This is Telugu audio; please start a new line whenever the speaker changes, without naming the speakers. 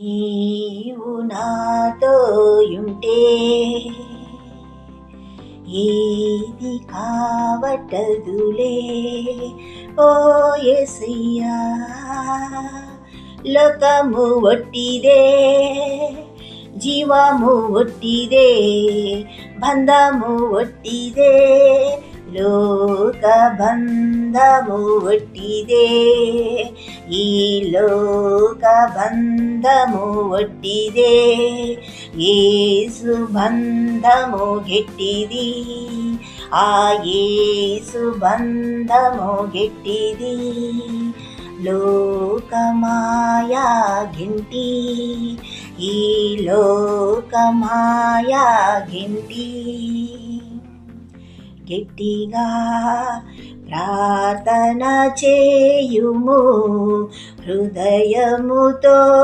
నీవు నాతో యుంటే ఏది కావటదులే ఓ యేసయ్యా. లోకము ఒట్టిదే, జీవము ఒట్టిదే, బంధము ఒట్టిదే, లోక బంధము ఒట్టిదే, ఈ లోక బంధము ఒట్టిదే, యేసు బంధము గెట్టిది, ఆ యేసు బంధము గెట్టిది. లోకమాయా గింటి, ఈ లోకమాయా గింటి, గట్టిగా ప్రార్థన చేయుము హృదయముతో.